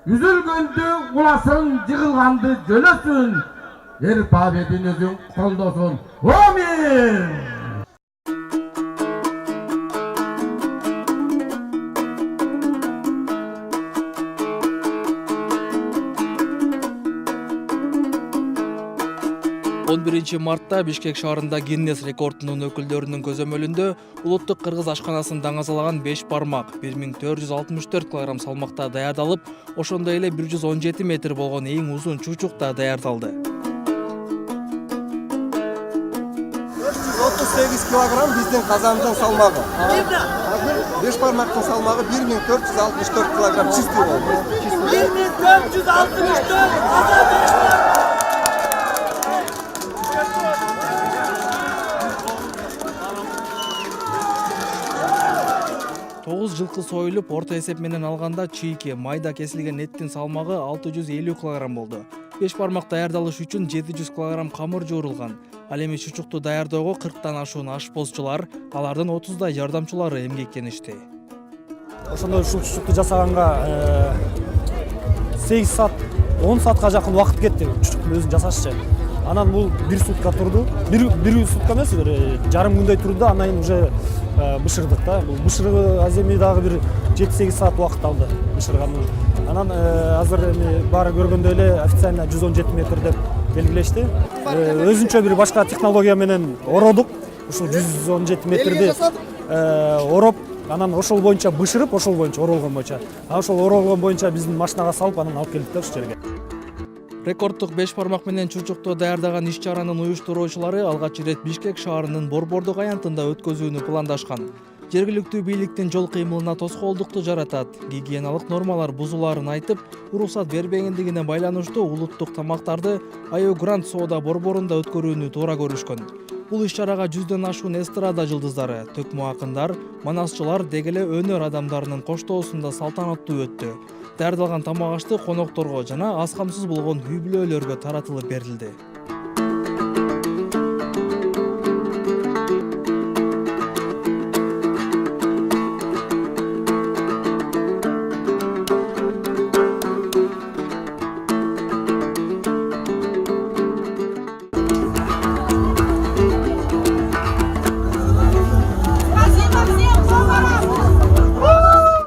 Üzülgündü ulasın, yıkılgandı jölösün. Эр Babet'in özün koldosun. Amin! Мартта Бишкек шаарында Гиннес рекордунун өкүлдөрүнүн көзөмөлүндө улуттук кыргыз ашканасын даңазалаган 5 бармак 1464 кг салмакта даярдалып, ошондой эле 117 метр болгон эң узун чучук да даярдалды. 438 килограмм биздин казандын салмагы. 5 бармактын салмагы 1464 килограмм чистый болду. 1464 9 жылкы союлуп, орто эсеп менен алганда чийки, майда кесилген эттин салмагы 650 кг болду. 5 бармак даярдалыш үчүн 700 кг камыр жуурулган. Ал эми чучукту даярдөөгө 40тан ашуун ашпозчулар, алардын 30 жардамчылары эмгектеништи. Ошондой ушул чучукту жасаганга 8 саат, 10 саатка жакын убакыт кетти чучуктун өзүн жасашчы. Анан бул 1 сутка турду. 1 сутка эмес, жарым күндөй турду, анан кийин уже бышырдык да. Бул бышырыгы аземи дагы бир 7-8 саат убакыт алды бышыргандан. Анан азыр эми баары көргөндөй эле официально 117 метр деп белгилешти. Өзүнчө бир башка технология менен ородук. Ушул 117 метрди ороп, анан ошол боюнча бышырып, ошол боюнча оролгон боюнча. Ошол оролгон боюнча биздин машинага салып, анан алып келдик да ушул жерге. Рекордтук 5 бармак менен чучукту даярдаган иш-чаранын уюштуруучулары алгач ирет Бишкек шаарынын Борбордук аянтында өткөзүүнү пландашкан. Жергиликтүү бийликтин жол кыймылына тоскоолдукту жаратат, гигиеналык нормалар бузулаарын айтып, уруксат бербегендигине байланыштуу улуттук тамактарды Айо Гранд соода борборунда өткөрүүнү туура көрүшкөн. Бул иш-чарага 100дөн ашуун эстрада жылдыздары, төкмө акындар, манасчылар деги эле өнөр адамдарынын коштоосунда салтанаттуу өттү. Даярдалган тамак ашты конокторго жана аз камсыз болгон үй бүлөлөргө таратылып берилди.